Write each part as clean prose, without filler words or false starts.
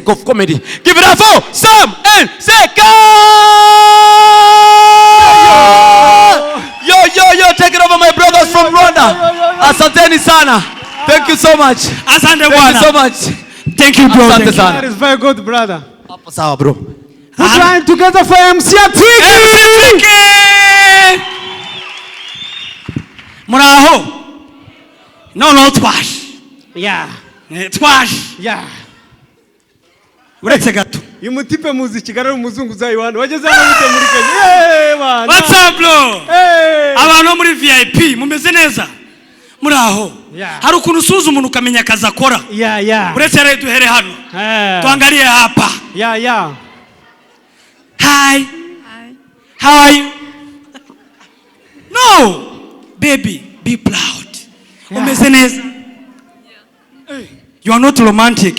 of comedy. Give it up for Sam and Seka! Yo, take it over my brothers from Rwanda. Asanteni sana. Thank you so much. Asante Thank you so much. Thank you, bro. Asante sana. That is very good, brother. Hapo sawa, bro. We're trying together for MCA Tricky. Muraho. No, twash. Yeah. Twash. Yeah. Uretse gato. Imutipe muzi Kigali umuzungu zayi wano. Wageze hano mute muri Kenya. Hey man. What's up, bro? Hey. Abantu muri VIP mumeze neza. Muraho. Yeah. Hari ukuntu usuza umuntu ukamenya akazi akora. Yeah. Uretse rero duhere hano. Tuangalie hapa. Yeah. Hi. How are you? No. Baby, be proud. Umeze neza. Hey. You are not romantic.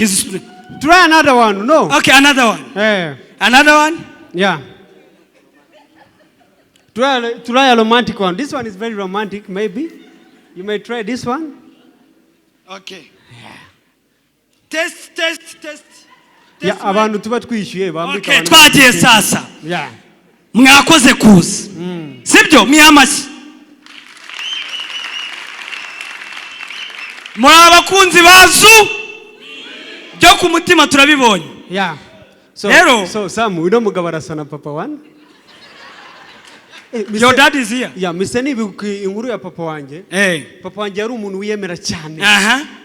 Try another one. No. Okay, another one. Another one? Yeah. Try a romantic one. This one is very romantic, maybe. You may try this one. Okay. Yeah. Test. Yeah, abantu tuba twishyuye bambika. Okay, twagiye sasa. Yeah. Mwakoze kuza. Sibyo miyamashyi. Muri abakunzi bazu byo ku mutima turabibonye. Yeah. So Sam, we don't mugabo arasana papa one. Your dad is here. Yeah, mise nibuka inkuru ya papa wanjye. Papa wanjye yari umuntu wiyemera cyane.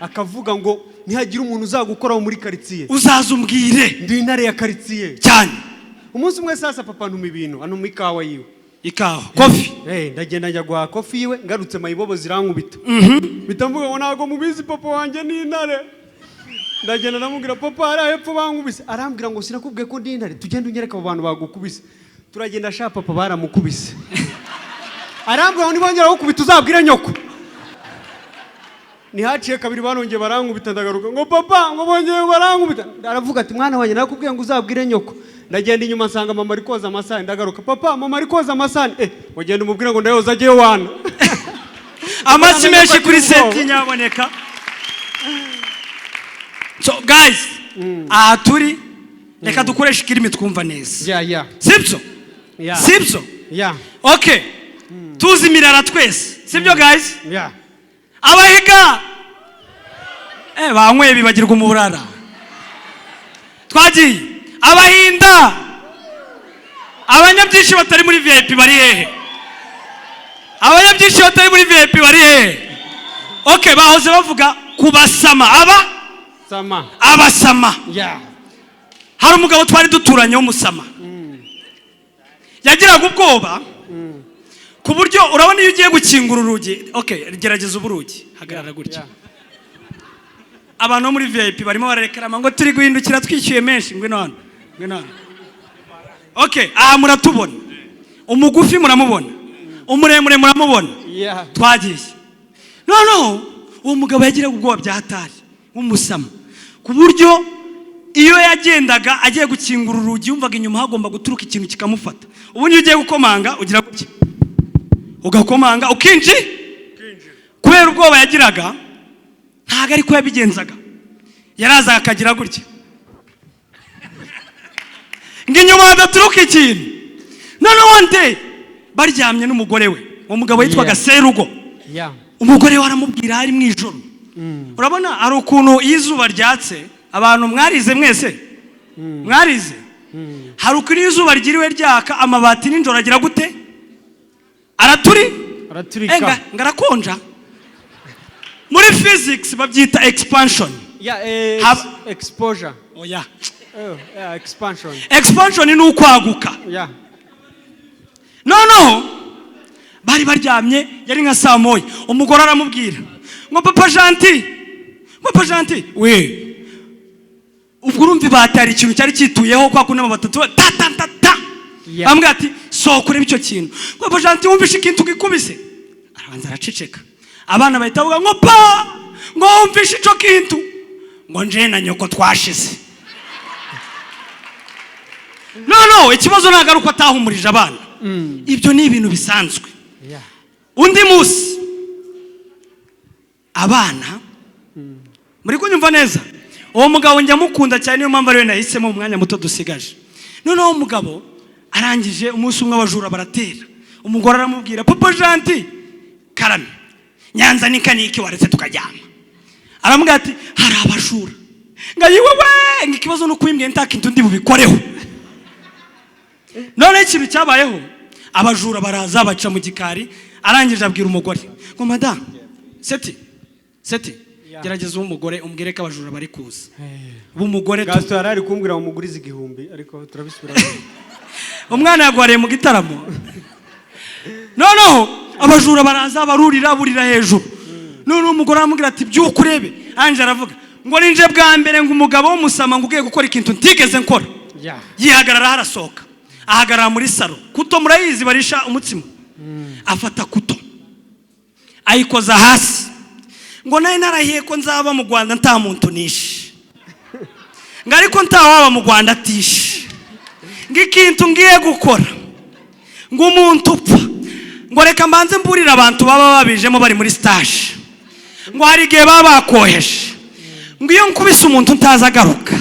Akavuga ngo ntihagira umuntu uzagukora muri quartier. Uzazumbwire. Ndi intare ya quartier. Cyane. Umunsi umwe sasa papa ntuma ibintu, anuma ikawa yiwe. Ikawa, coffee. Ndagenda njya gwa coffee yiwe, ngarutse mayibobo zirankubita. Bitamvuga ngo nago mubizi papa wanjye ni intare. Ndagenda namubwira papa ari hepfo bankubise. Arambwira ngo sinakubwiye ko ndi intare, tugende unyereka abo bantu bagukubise. Turagenda sha papa baramukubise. Arambwira ngo nibongera gukubita uzabwire nyoko. Ni haciye kabiri banongeye barankubita ndagaruka ngo papa ngo bongeye barankubita. Aravuga ati mwana wanjye nakubwiye ngo uzabwire nyoko. Ndagenda inyuma nsanga mama ari koza amasahani ndagaruka papa mama ari koza amasahani wagenda umubwira ngo ndayoza agiye wana. Amashyi menshi kuri set nyaboneka. So guys, turi reka dukoresha kirimi twumva neza. Yeah. Sibyo? Yeah. Sibyo? Yeah. Okay. Tuzimirara twese. Sibyo guys? Yeah. Abahiga. Banywe bibagirwa umuburara. Twagiye. Abahinda. Abanyabyinshi batari muri VIP bari hehe? Abanyabyinshi batari muri VIP bari hehe? Okay, bahoze bavuga kubasama. Abasama. Yeah. Hari umugabo twari duturanye w'umusama. Yagiraga ubwoba. Ku buryo urabona iyo ugiye gukingura urugi. Okay, gerageza uburugi. Hagarara gutya. Abantu muri VIP barimo bararekarama ngo turi guhindukira twishyuye menshi ngwino hano. Okay, muratubona. Umugufi muramubona. Umuremure muramubona. Yeah. Twagiye. No, uwo mugabo yagiraga ubwoba bya hatari w'umusama. Ku buryo iyo yagendaga agiye gukingura urugi yumvaga inyuma hagomba guturuka ikintu kikamufata. Ubundi ugiye gukomanga ugira gutya. Ugakomanga ukinji? Kubera ubwoba yagiraga ntago ari ko yabigenzaga. Yaraza akagira gutya. Nginyuma hadaturuka ikintu. None one day baryamye n'umugore we. Uwo mugabo yitwaga Serugo. Yeah. Umugore we aramubwira ari mu ijoro. Urabona ari ukuntu izuba ryatse abantu mwarize mwese. Mwarize. Hari ukuntu izuba ryiriwe ryaka amabati n'injoro agira gute? Araturika. Ngarakonja. Muri physics babyita expansion. Yeah, exposure. Oh yeah. Yeah, expansion. Expansion ni ukwaguka. Yeah. No. Bari baryamye yari nka saa moya. Umugore aramubwira ngo papa gentil. We. Ubwo urumva batari ikintu cyari kituyeho kwa kunama batatu ta. Bambwira ati sokure bicyo kintu. Papa gentil wumvishe ikintu gikubise. Arabanza araceceka. Abana bahita bavuga ngo pa ngo wumvishe ico kintu. Ngo nje na nyoko twashize. No, ikibazo nagaruka atahumurije abana. Ibyo ni ibintu bisanzwe. Yeah. Undi musi abana muri kunyumva neza uwo mugabo njya mukunda cyane, niyo mpamvu ariwe nahisemo mu mwanya muto dusigaje. Noneho umugabo arangije umunsi umwe abajura baratera, umugore aramubwira papa Janti karame Nyanza nikaniki waretse tukajyama. Aramubwira ati hari abajura. Ngayiwe we ngikibazo no kwimbye ntakintu ndi bubikoreho. None ikintu cyabayeho, abajura baraza baca mu gikari, arangije abwira umugore ngo madame seti gerageza umugore umbwire ko abajura bari kuza. Umugore gasto arari kumbwira umugurize igihumbi ariko turabisubira. Umwana yagwariye mu gitaramo. Noneho abajura baraza burira hejuru. None umugore aramubwira ati byuka urebe. Anje aravuga ngo ninje bwa mbere ngo umugabo w'umusama ngo ugiye gukora ikintu ntigeze nkora. Yihagarara harasohoka, ahagarara muri salo. Kuto murayizi barisha umutsima. Afata kuto ayikoza hasi ngo naye narahiye ko nzaba mu Rwanda nta muntu nishe, ngo ariko ntawaba mu Rwanda atishe, ngikintu ngiye gukora ngo umuntu upfa ngo reka mbanze mburira abantu baba babijemo bari muri stage, ngo hari igihe baba bakoheje, ngo iyo nkubise umuntu ntaza agaruka,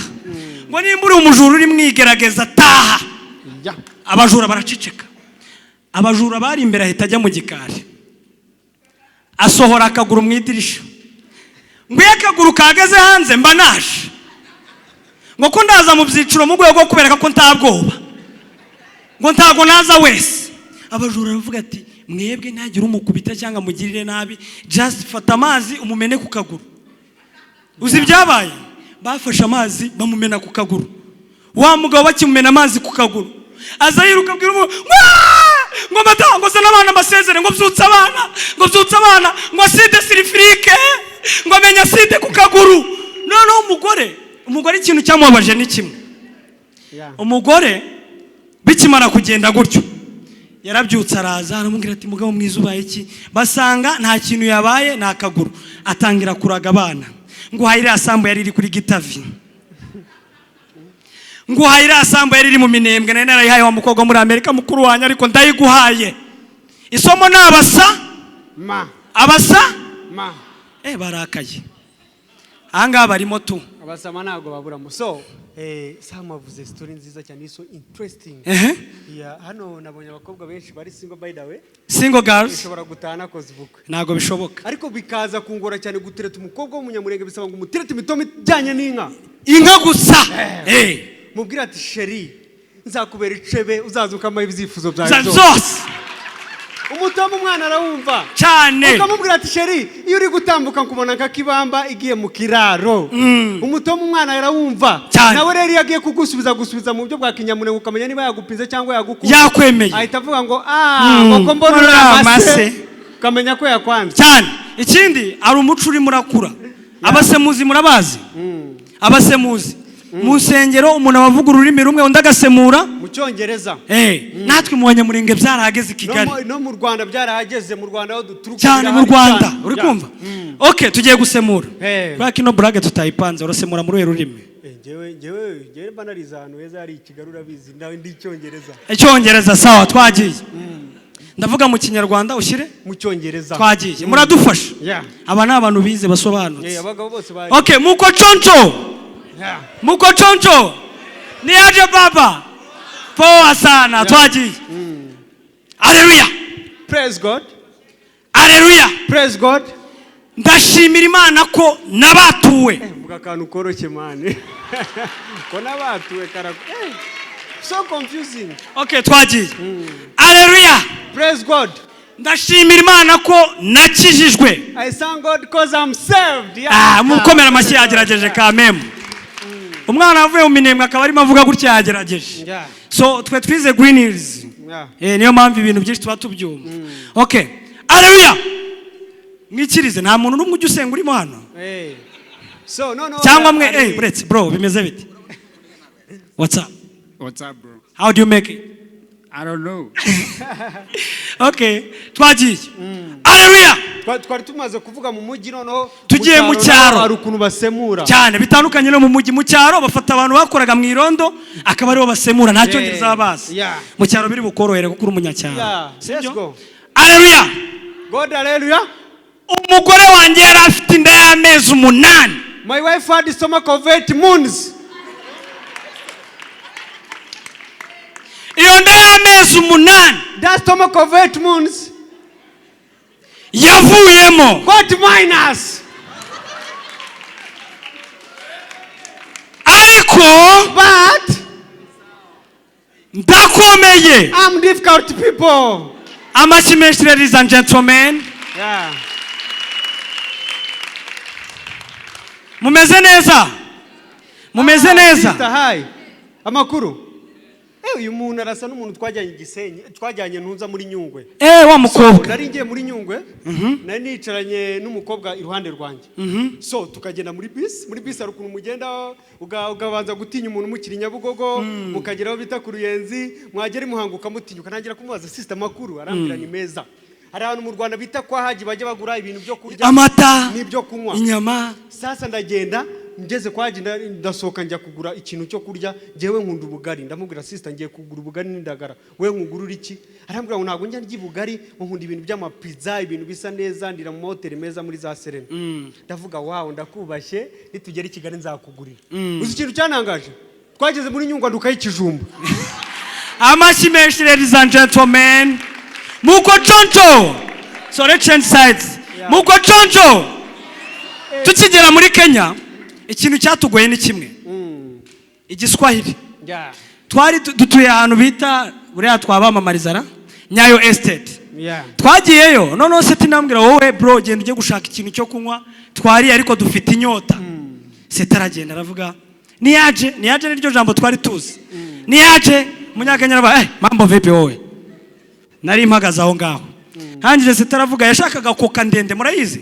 ngo nimba uri umujura uri mwigerageza taha. Abajura baraciceka. Abajura bari imbere ahita ajya mu gikari, asohora akaguru mu idirisha, ngo iyo akaguru kageze hanze mba naje, ngo ko ndaza mu byiciro mu rwego rwo kubereka ko ntabwoba, ngo ntago naza wese. Abajura baravuga ati mwebwe ntagire umukubita cyangwa mugirire nabi, just fata amazi umumene ku kaguru. Uzi byabaye? Bafashe amazi bamumena ku kaguru. Wa mugabo bakimumena amazi ku kaguru, aza yiruka abwira ngo matango se n'abana basezere ngo byutsa abana ngo side sirifrike ngo menya side ku kaguru. None umugore ikintu cyamubabaje ni kimwe. Umugore bikimara kugenda gutyo yarabyutse araza aramubwira ati mugabo mwiza ubaye iki? Basanga nta kintu yabaye, nta kaguru. Atangira kuraga abana ngo hayira asambu yari iri kuri Gitavi, ngo hayira asambu yari iri mu Minembwe, nari narayihaye wa mukobwa muri Amerika mukuru wanyu ariko ndayiguhaye. Isomo nabasa barakaye. Anga barimo tu abasama nago baburamo. So Sam avuze story nziza cyane, so interesting. Hano nabonye abakobwa benshi bari single, by the way single girls bishobora gutana koze ubukwe, nago bishoboka, ariko bikaza kungora cyane gutereta umukobwa w'umunyamurenge, bisaba ngo umuterete imitomo ijyanye n'inka gusa. Mubwira ati sheri nzakubera icebe uzazuka amaye ibyifuzo byawe zose. Umutomo umwana arawumva cyane, ukamubwira ati sheri iyo uri gutambuka nkubona nkakibamba igiye mu kiraro. Umutomo umwana arawumva, nawe rero yagiye gusubiza mu buryo bwa kinyamune, ukamenya niba yagupinze cyangwa yagukuye, yakwemeye, ahita avuga ngo ngo mbona amase, ukamenya ko yakwanze cyane. Ikindi ari umuco uri murakura. Abasemuzi murabazi? Abasemuzi mu nsengero umuntu abavuga ururimi rumwe undi agasemura mu Cyongereza. Natwe mu banyamurenge byarahageze i Kigali, no mu Rwanda byarahageze, mu Rwanda aho duturuka cyane mu Rwanda. Uri kumva? Okay, tugiye gusemura. Kwa kino brage tutayipanze, urasemura muri rurimi. Ngewe banariza ahantu heza hari Kigali, urabizi ndawe ndi Cyongereza. Icyongereza sawa, twagiye. Ndavuga mu Kinyarwanda ushyire mu Cyongereza. Twagiye. Muradufasha. Aba ni abantu bize basobanutse. Abagabo bose bari. Okay, muko choncho ni aje baba, poa sana. Twagiye. Hallelujah, praise God, hallelujah, praise God. Ndashimira Imana ko nabatuwe. Vuga kantu koroshye mane ko nabatuwe karako. So confusing. Okay, twagiye. Hallelujah, praise God. Ndashimira Imana ko nakijijwe. I thank God because I'm saved. Mukomera amashyi yagerageje kameme. Umwana avuye mu Minembwe akaba arimo avuga gutya yagerageje. So twe twize Green Hills. Niyo mpamvu ibintu byinshi tuba tubyumva. Okay, hallelujah. Mwikirize, nta muntu n'umwe ujya usenga urimo hano. So no cyangwa mwe uretse bro bimeze bite? What's up bro? How do you make it? I don't know. Okay, twagiye. Hallelujah. Twari tumaze kuvuga mu mujyi, noneho tugiye mu cyaro. Ari ukuntu basemura cyane bitandukanye no mu mujyi. Mu cyaro bafata abantu bakoraga mu irondo akaba aribo basemura, nta Cyongereza babazi. Mu cyaro biri bukorohere kuko uri umunyacyaro. Let's go. Hallelujah. God, hallelujah. Umugore wanjye yari afite inda y'amezi 8. My wife had a stomach of 8 months. iyo nda y'amezi 8 That stomach of 8 months yavuyemo. got minus. Ariko But ndakomeye. I'm difficult people. Amashyi menshi, ladies and gentlemen. Yeah. Mumeze neza? Mumeze neza? Sister, hi. Amakuru. Uyu muntu arasa n'umuntu twajyanye Gisenyi, twajyanye ntunza muri Nyungwe. Wa mukobwa. Nari ngiye muri Nyungwe, nari nicaranye n'umukobwa iruhande rwanjye. So tukagenda muri bus ari ukuntu mugenda ugabanza gutinya umuntu mukiri Nyabugogo, mukageraho bita ku Ruyenzi, mwagera imuhanguka mutinyuka, ntangira kumubaza sister makuru, arambira ni meza. Hari abantu mu Rwanda bita kwa Haji bajya bagura ibintu byo kurya, amata n'ibyo kunywa, inyama. Sasa ndagenda ngeze kwa Haji ndasohoka njya kugura ikintu cyo kurya, jewe nkunda ubugari, ndamubwira sister ngiye kugura ubugari n'indagara, we nkugurura iki? Arambwira ngo ntago njya ndya ubugari, nkunda ibintu by'amapizza, ibintu bisa neza, ndira mu mahoteli meza muri za Serena. Ndavuga wow, ndakubashye, nitugera i Kigali nzakugurira. Uzi ikintu cyanangaje? Twageze muri Nyungwe ndukaye ikijumba. Amashyi menshi, ladies and gentlemen. Muko choncho. So let's change sides. Muko choncho. Tukigera muri Kenya, ikintu cyatugoye ni kimwe. Igiswahili. Yeah. Twari dutuye ahantu bita buriya twabamamarizara Nyayo Estate. Yeah. Twagiyeyo none se tinambwira wowe bro genda uje gushaka ikintu cyo kunywa, twari ariko dufite inyota. Setaragenda aravuga niyaje niryo jambo twari tuzi. Niyaje munyaganya raba mambo vipi wowe? Nari mpagaza aho ngaho. Hangije setaravuga yashakaga koka ndende murayizi?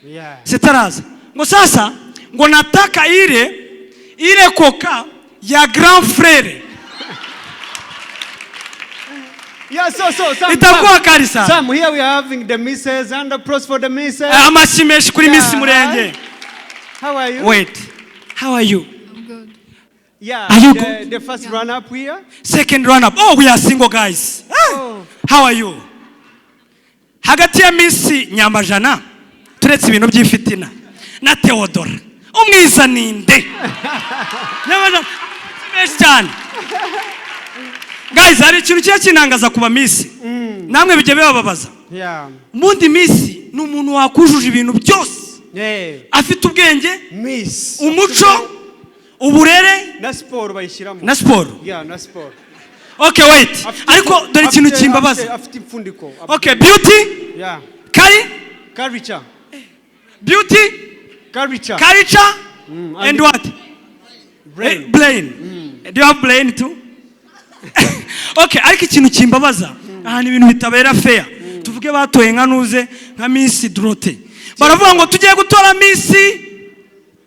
Yeah. Setaraza ngo sasa ngo nataka ile koka ya grand frère. Yeah, so Itakuwa kari sana. Sam, here we are having the misses and the pros for the misses. Amashyi menshi kuri Miss Murenge. How are you? Wait. How are you? I'm good. Yeah. Are you the first run up here? Second run up. Oh, we are single guys. Oh. How are you? Hagati ya Miss Nyamajana turetse ibintu by'ifitina na Theodora. Umwiza ninde? Nyamajana menshi cyane. Guys, hari ikintu cyo kinangaza kuba Miss. Namwe bijye bibabaza. Yeah. Mundi Miss ni umuntu wakujuje ibintu byose. Yeah. Afite ubwenge, Miss. umuco, uburere Na sport bayishiramo. na sport. Yeah, na sport. Okay, wait. Ariko dore ikintu kimbabaza. Afite impfundiko. Okay, beauty, Yeah. Culture. beauty, Culture. culture, and what? Brain. Brain. Do you have brain too? Okay, ariko ikintu kimbabaza. Ahantu ibintu bitabera fair. Tuvuge batoye nka nuze nka Miss Drote. Baravuga ngo tugiye gutora Miss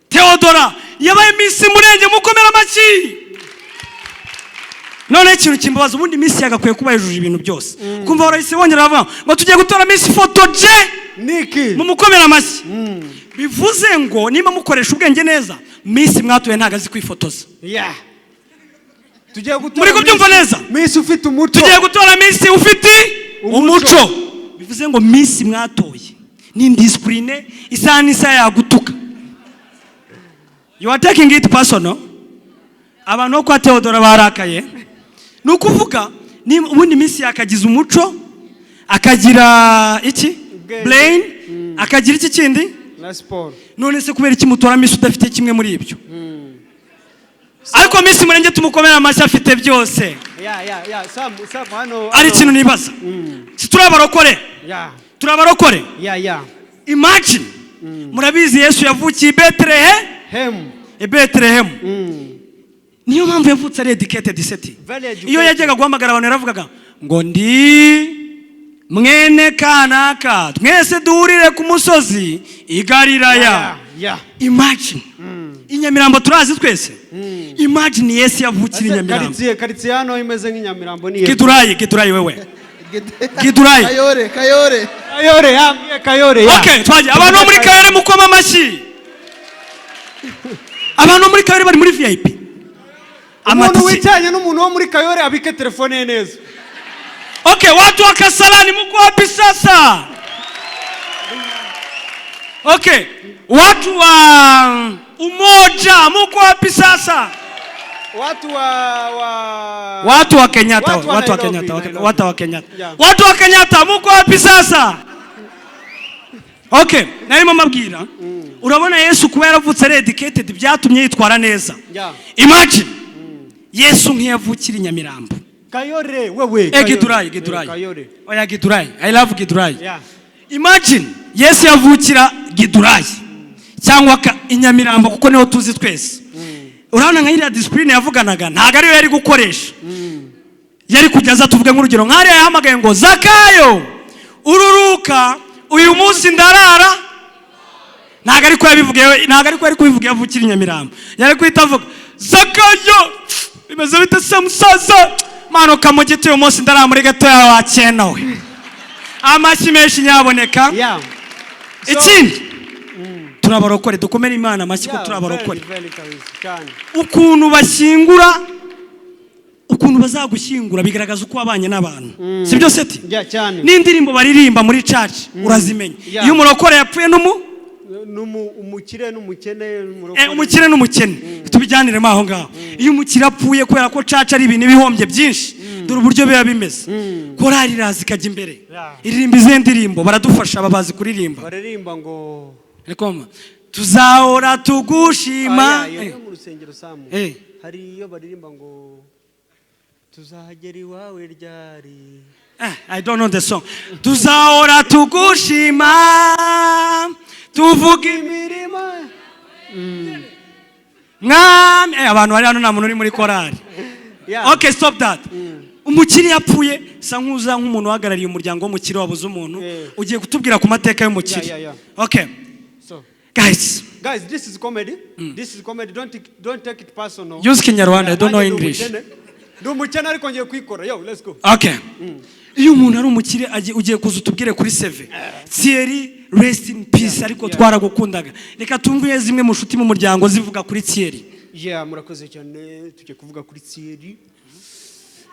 Theodora. Yabaye Miss Murenge mukomera amashyi. None ikintu kimbabaza ubundi Miss yagakwiye kuba yujuje ibintu byose. Kumva barahise bongera bavuga ngo tugiye gutora Miss Photoje. Niki. Mumukomera amashyi. Bivuze ngo niba mukoresha ubwenge neza, Miss mwatuye ntago azi kwifotoza. Yeah. Tugiye gutora. Muri kubyumva neza? Miss ufite umuco. Tugiye gutora Miss ufite umuco. Bivuze ngo Miss mwatoye ni discipline isa n'isa yagutuka. You are taking it personal. Abantu kwa Theodora barakaye. Nukuvuga ni ubundi Miss yakagize umuco, akagira iki? Brain, akagira iki kindi? Na sport. None se kubera iki mutora Miss udafite kimwe muri ibyo? Ariko Miss Murenge tumukomera amashyi afite byose. Yeah. Sam hano. Ari ikintu nibaza. Turabarokore. Yeah. Turabarokore. Yeah. Imagine. Murabizi Yesu yavukiye i Bethlehem. Niyo mpamvu yavutse ari educated city. Iyo yajyaga guhamagara abantu yaravugaga ngo ndi mwene kanaka twese duhurire ku musozi i Galilaya. Imagine. Inyamirambo turazi twese. Imagine Yesu yavukira Inyamirambo. Karitsiye hano imeze nk'inyamirambo ni. Gidurayi wewe. Gidurayi. Kayore. Okay, twaje abantu muri Kayore mukoma amashyi. Abantu muri Kayore bari muri VIP. Umuntu wicanye n'umuntu wo muri Kayore abike telefone ye neza. Okay, watu wa Kasarani mko wapi sasa? Okay, watu wa Umoja muko wapi sasa? Watu wa Kenyatta, watu wa Kenyatta, watu wa Kenyatta. Watu wa Kenyatta muko wapi sasa? Okay, narimo mabwira. Urabona Yesu kuba yaravutse educated byatumye yitwara neza. Imagine Yesu nkiyavukira i Nyamirambo. Kayore wewe. Gidurayi. Kayore. Oya Gidurayi. I love Gidurayi. Imagine Yesu yavukira Gidurayi cyangwa i Nyamirambo kuko niho tuzi twese. Urabona nka iriya discipline yavuganaga ntago ariyo yari gukoresha. Yari kujyaza tuvuge nk'urugero nk'ariya yahamagaye ngo Zakayo ururuka uyu munsi ndarara. Ntago ariko yabivugiye, ntago ariko yari kubivuga yavukira i Nyamirambo. Yari kwita avuga Zakayo bimeze bite se musaza mano kamugite uyu munsi ndarara muri gato yawe akena we. Amashyi menshi nyaboneka. Ikindi turabarokore dukomere Imana amashyi ko turabarokore. Ukuntu bashyingura, ukuntu bazagushyingura bigaragaza uko wabanye n'abantu. Sibyo seti? N'indirimbo baririmba muri church urazimenya. Iyo umurokore yapfuye umukire n'umukene umukire n'umukene tubijyaniremo aho ngaho. Iyo umukire apfuye kubera ko church ari ibintu bihombye byinshi dore uburyo biba bimeze. Korali iraza ikajya imbere iririmba izi ndirimbo baradufasha babazi kuririmba. Baririmba ngo Rekoma tuzahora tugushima. Mu rusengero Samu hari iyo baririmba ngo tuzahagera iwawe ryari. I don't know the song. Tuzahora tugushima tuvuga imirimo mwami. Abantu bari hano nta muntu uri muri korali. Okay, stop that. Umukiri yapfuye sa nkuza nk'umuntu uhagarariye umuryango w'umukiri wabuze umuntu ugiye kutubwira ku mateka y'umukiri. Okay, so guys, this is comedy. This is comedy. Don't take it personal. Use Kinyarwanda. I don't know English. Do mukene ariko ngiye kwikora. Yo, let's go. Okay. Iyo umuntu ari umukire ugiye kuza utubwire kuri CV. Thierry, rest in peace ariko twaragukundaga. Reka tumvuye zimwe mu nshuti mu muryango zivuga kuri Thierry. Murakoze cyane tujye kuvuga kuri Thierry.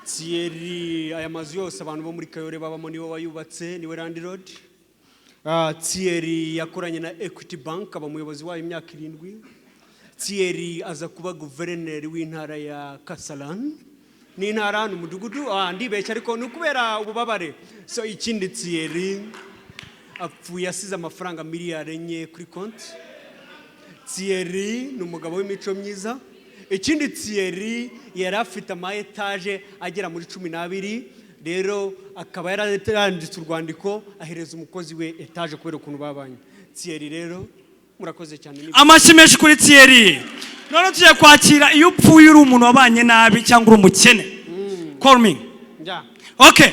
Thierry aya mazu yose abantu bo muri Kayore babamo niwe wayubatse, niwe landlord. Thierry yakoranye na Equity Bank aba muyobozi wayo imyaka 7. Thierry aza kuba guverineri w'intara ya Kasalan. Ni intara n'umudugudu ndibeshya ariko nukubera ububabare. So ikindi Thierry apfuye asize amafaranga miliyari 4 kuri konti. Thierry n'umugabo w'imico myiza. Ikindi Thierry yari afite ama etage agera muri 12. Rero akaba yaranditse urwandiko ahereza umukozi we etage kubera ukuntu babanye. Thierry rero murakoze cyane. Amashyi menshi kuri Thierry. None tugiye kwakira iyo upfuye uri umuntu wabanye nabi cyangwa uri umukene. Call me. Okay.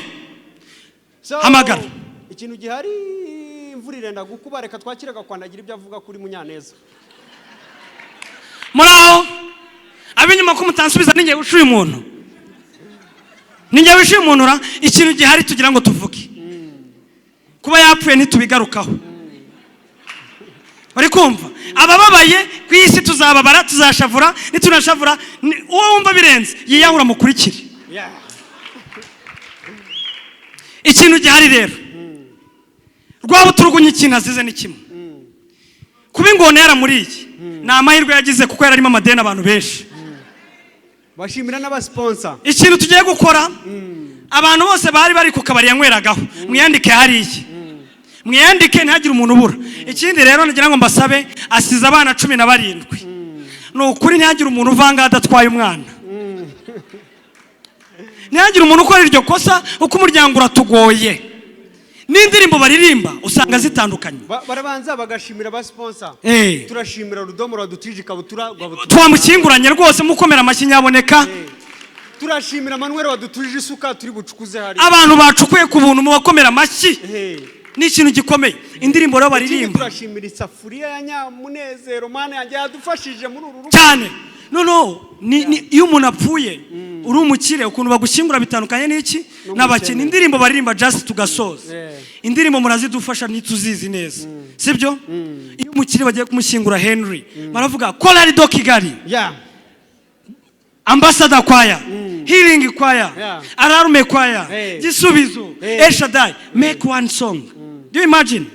So, hamagara. Ikintu gihari imvura irenda gukuba reka twakiraga kwandagira ibyo avuga kuri Munyaneza. Muraho abinyuma ko mutansubiza ningiye gushuye umuntu. Ningiye gushuye umuntu ra ikintu gihari tugira ngo tuvuge. Kuba yapfuye ntitubigarukaho. Uri kumva abababaye ku isi tuzababara tuzashavura nitunashavura uwo wumva birenze yiyahura mukurikire. Ikintu gihari rero rwabo turugunye ikintu azize ni kimwe. Kuba ingone yara muri iki na amahirwe yagize kuko yararimo amadeni abantu benshi. Bashimira n'abasponsor. Ikintu tugiye gukora abantu bose bari ku kabari yanyweragaho mwiyandike hari iki. Mwiyandike ntihagire umuntu ubura. Ikindi rero nagira ngo mbasabe asize abana 17. Nukuri ntihagire umuntu uvanga adatwaye umwana. Ntihagire umuntu ukora iryo kosa uko umuryango uratugoye. N'indirimbo baririmba usanga zitandukanye. Barabanza bagashimira abasponsor. Turashimira Rudomo radutije ikabutura twamukinguranye rwose mukomera amashyi nyaboneka. Turashimira Manuel wadutuje isuka turi bucukuze hari. Abantu bacukuye ku buntu mu bakomera amashyi. Ni ikintu gikomeye. Indirimbo rero baririmba. Turashimira isafuriya ya Nyamunezero mana yanjye yadufashije muri uru cyane. Ni iyo umuntu apfuye uri umukire ukuntu bagushyingura bitandukanye n'iki n'abakene. Indirimbo baririmba just tugasoza. Indirimbo murazidufasha nituzizi neza. Sibyo? Iyo umukire bagiye kumushyingura Henry baravuga Korali do Kigali. Ambassador choir, healing choir, Ararume choir, Gisubizo, Eshadai, make one song. Do you imagine?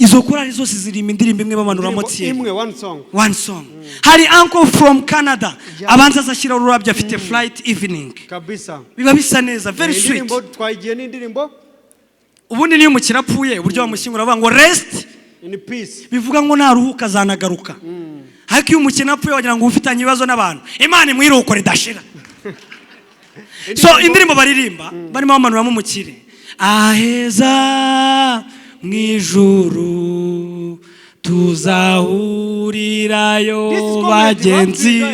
izo korali zose zirimo indirimbo imwe bamanuramo tiye imwe one song hari uncle from Canada abanza azashyira ururabyo afite flight evening kabisa biba bisa neza very sweet indirimbo twagiye n'indirimbo ubundi niyo umukira apfuye uburyo bamushyingura bavuga ngo rest in peace bivuga ngo naruhuka azanagaruka ariko iyo umukina apfuye wagira ngo ufitanye ibibazo n'abantu Imana imwiruko ridashira so indirimbo baririmba barimo bamanuramo umukire aheza mwijuru tuzahurirayo bagenzi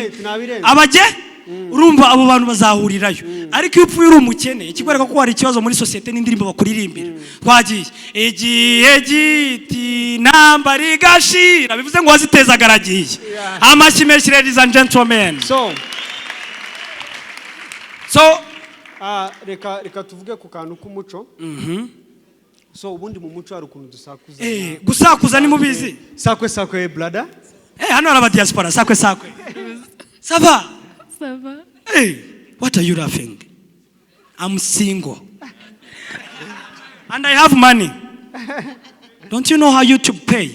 abaje urumva abo bantu bazahurirayo ariko iyo upfuye uri umukene ikikwereka ko hari ikibazo muri societe n'indirimbo bakuririmbira twagiye igihe giti nambari gashira bivuze ngo waziteza garagiye amashyi menshi ladies and gentlemen so reka tuvuge ku kantu k'umuco so ubundi mu muco hari ukuntu dusakuza gusakuza ni mubizi sakwe brother hano hari abadiaspora sakwe ça va hey what are you laughing I'm single and I have money don't you know how YouTube pay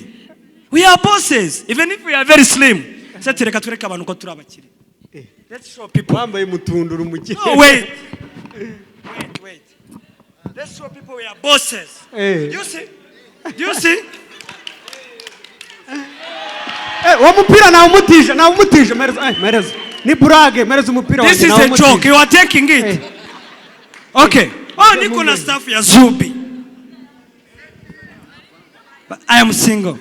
we are bosses even if we are very slim reka tureka abantu ko turabakire let's show people wambaye mutundura umukire wait let's show people we are bosses do you see wa mupira na umutije mereza ni burage mereza umupira this is a joke you are taking it okay niko na staff ya Zuby but I am single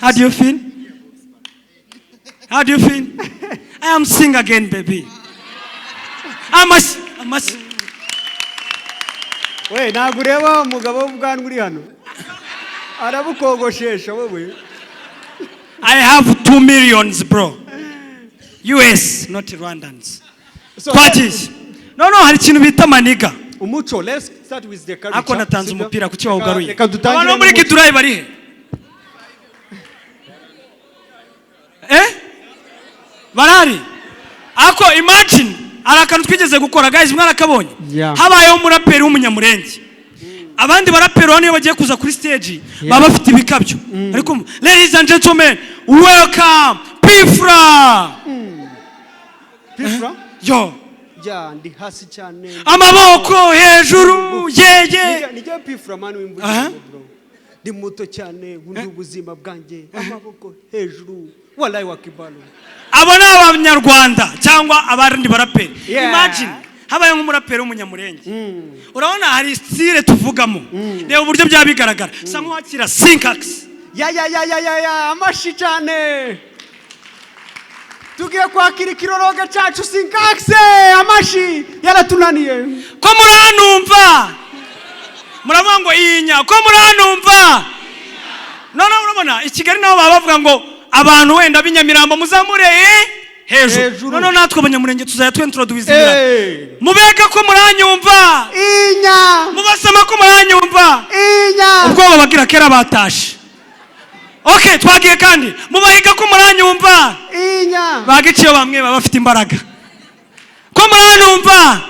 how do you feel I am single again baby I must we nagureba umugabo w'ubwanwa uri hano arabukogoshesha wowe I have 2 million bro US not Rwandans Parties no hari ikintu bita maniga umuco let's start with the culture ako natanze umupira ku kiwa ugaruye abantu muri Giturayi bari he barari ako imagine arakantu twigeze gukora guys mwarakabonye habayeho umuraperi w'umunyamurenge abandi baraperi niyo bagiye kuza kuri stage baba bafite ibikabyo ariko ladies and gentlemen welcome Pifra yo ndi hasi cyane amaboko hejuru yeye nijya Pifra man wimbuye bro ndi muto cyane bundi ubuzima bwanjye amaboko hejuru wallahi wakibalo abo ni abanyarwanda cyangwa abandi baraperi imagine habaye nk'umuraperi w'umunyamurenge urabona hari style tuvugamo reba uburyo byabigaragara sa nk'uwakira syntax amashi cyane tugiye kwakira ikiroroga cyacu syntax amashi yaratunaniye ko muranumva muravuga ngo inya ko muranumva none urabona i Kigali nabo baba bavuga ngo abantu wenda b'inyamirambo muzamure hejuru none natwe abanyamurenge tuzaya twintroducera mubeka ko muranyumva inya mubasama ko muranyumva inya ubwo babagira kera batashe okay twagiye kandi mubahiga ko muranyumva inya bagiciye bamwe baba bafite imbaraga ko muranyumva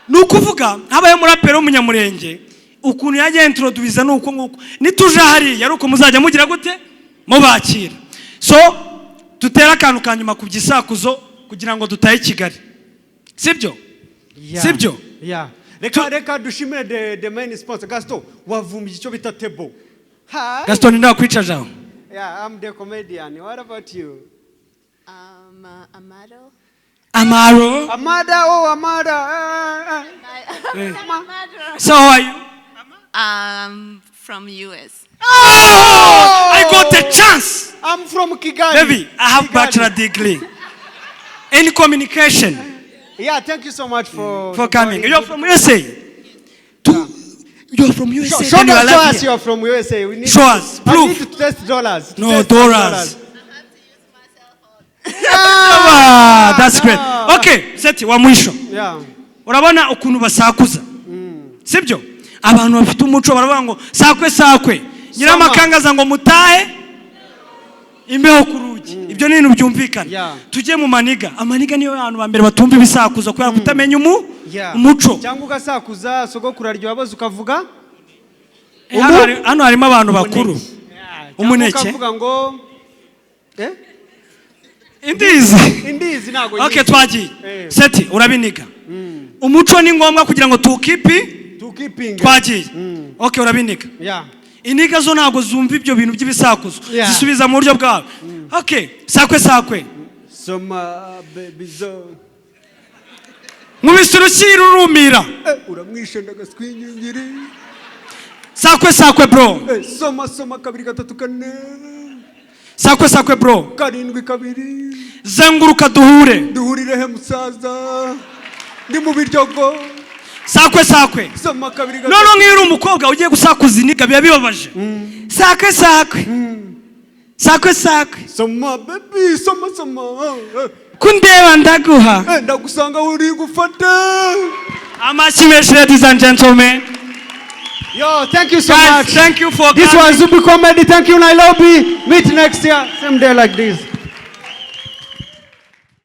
nukuvuga habaye muraperi w'umunyamurenge ukuntu yaje introduce nuko nguko nituje hari yari uko muzajya mugira gute mubakira so tutera akantu kanyuma ku gisakuzo kugira ngo dutaye Kigali sibyo reka dushimire the main sponsor Gaston wavumbye icyo bita table Gaston ndakwica jaho I'm the comedian what about you Amaro so how are you from US I got a chance I'm from Kigali baby I have bachelor degree in communication thank you so much for coming you're from USA you're from USA show us you're from USA we need show us proof I need to test dollars no dollars that's great okay seti wa mwisho urabona ukuntu basakuza sibyo abantu bafite umuco baravuga ngo sakwe nyiramakanga ngo mutahe imbeho kurugi ibyo ni ibintu byumvikana tujye mu amaniga niyo abantu bambere batumva ibisakuza kubera kutamenya umuco cyangwa ugasakuza sogokuru aryo wabaza ukavuga hano harimo abantu bakuru. Umuneke. Ukavuga ngo indizi nago. Okay, twagiye. Seti urabiniga. Umuco ni ngombwa kugira ngo tukipinge. Twagiye. Okay, urabiniga. Iniga zo ntago zumva ibyo bintu by'ibisakuzo. Zisubiza mu buryo bwawe. Okay, sakwe. Soma baby zo. Nkubise urukiri urumira. Uramwishe ndagaswinyingiri. Sakwe bro. Soma kabiri gatatu kane. Sakwe bro. Karindwi kabiri. Zenguruka duhurire he musaza. Ndi mu biryogo. Sakwe. Soma kabiri gatatu. None nk'iri umukobwa ugiye gusakuza iniga biba bibabaje. Sakwe. Soma baby, soma. Kundeba ndaguha. Ndagusanga uri gufata. Amashyi menshi, ladies and gentlemen. Yo, thank you so guys, much. Thank you for this coming. Was Zuby Comedy. Thank you, Nairobi. Meet next year, same day like this.